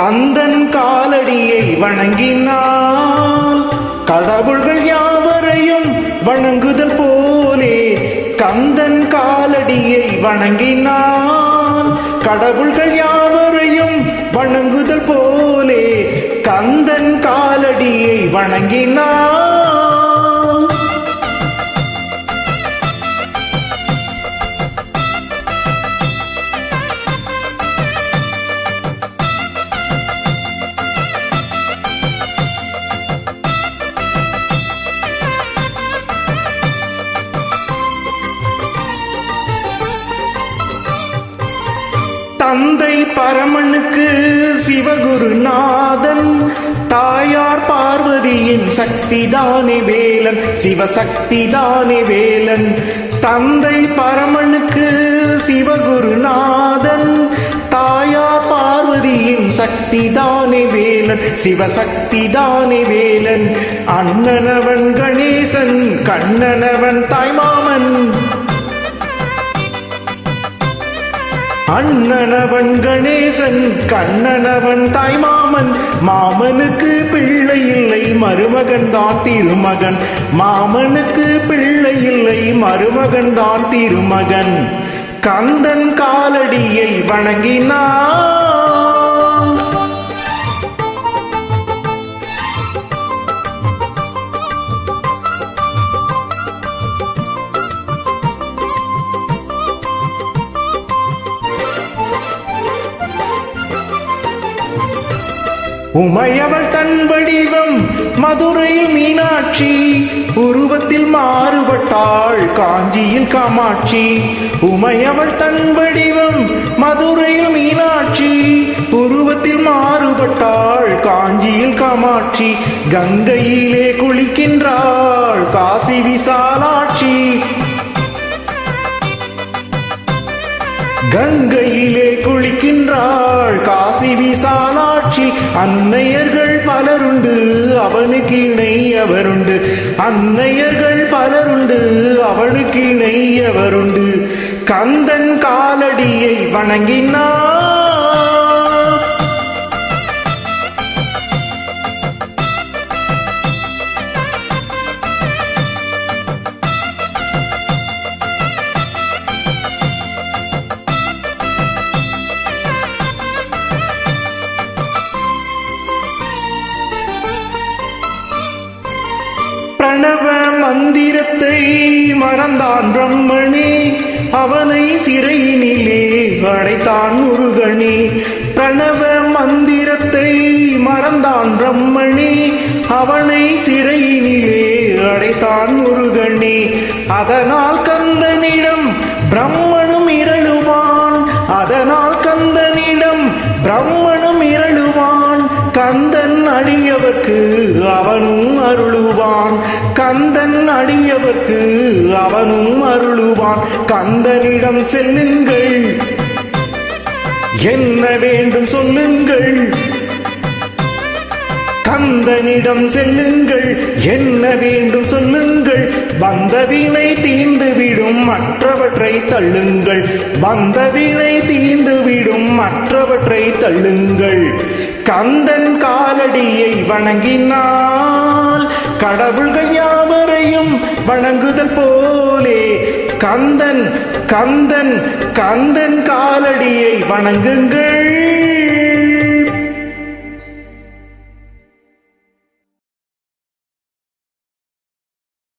கந்தன் காலடியை வணங்கினான் கடவுள்கள் யாவரையும் வணங்குதல் போலே. கந்தன் காலடியை வணங்கினான் கடவுள்கள் யாவரையும் வணங்குதல் போலே. கந்தன் காலடியை வணங்கினான். தந்தை பரமனுக்கு சிவகுருநாதன், தாயார் பார்வதியின் சக்திதானே வேலன், சிவசக்திதானே வேலன். தந்தை பரமனுக்கு சிவகுருநாதன், தாயார் பார்வதியின் சக்திதானே வேலன், சிவசக்திதானே வேலன். அண்ணனவன் கணேசன், கண்ணனவன் தாய்மாமன். அண்ணனவன் கணேசன், கண்ணனவன் தாய்மாமன். மாமனுக்கு பிள்ளை இல்லை, மருமகன் தான் திருமகன். மாமனுக்கு பிள்ளை இல்லை, மருமகன் தான் திருமகன். கந்தன் காலடியை வணங்கினான். உமையவள் தன் வடிவம் மதுரையில் மீனாட்சி, உருவத்தில் மாறுபட்டாள் காஞ்சியில் காமாட்சி. உமையவள் தன் வடிவம் மதுரையில் மீனாட்சி, உருவத்தில் மாறுபட்டாள் காஞ்சியில் காமாட்சி. கங்கையிலே குளிக்கின்றாள் காசி விசாலாட்சி. கங்கையிலே குளிக்கின்றாள் காசி விசாலாட்சி. அன்னையர்கள் பலருண்டு, அவனுக்கு இணை அவருண்டு. அன்னையர்கள் பலருண்டு, அவனுக்கு இணை அவருண்டு. கந்தன் காலடியை வணங்கினான். பிரணவ மந்திரத்தை மறந்தான் பிரம்மனே, அவனை சிறையினிலே அடைத்தான் முருகனே. பிரணவ மந்திரத்தை மறந்தான் பிரம்மனே, அவனை சிறையினிலே அடைத்தான் முருகனே. அதனால் கந்தனிடம் பிரம்மனும் இரளுவான், அதனால் கந்தனிடம் பிரம்மனும் இரளுவான். கந்தன் அடியவர்க்கு அவனும் அருளுவான், கந்தன் அடியவர்க்கு அவனும் அருளுவான். கந்தனிடம் செல்லுங்கள், என்ன வேண்டும் சொல்லுங்கள். கந்தனிடம் செல்லுங்கள், என்ன வேண்டும் சொல்லுங்கள். வந்தவினை தீர்ந்துவிடும், மற்றவற்றை தள்ளுங்கள். வந்தவினை தீர்ந்துவிடும், மற்றவற்றை தள்ளுங்கள். கந்தன் காலடியை வணங்கினால் கடவுள்கள் யாவரையும் வணங்குதல் போலே. கந்தன் கந்தன் கந்தன் காலடியை வணங்குங்கள்.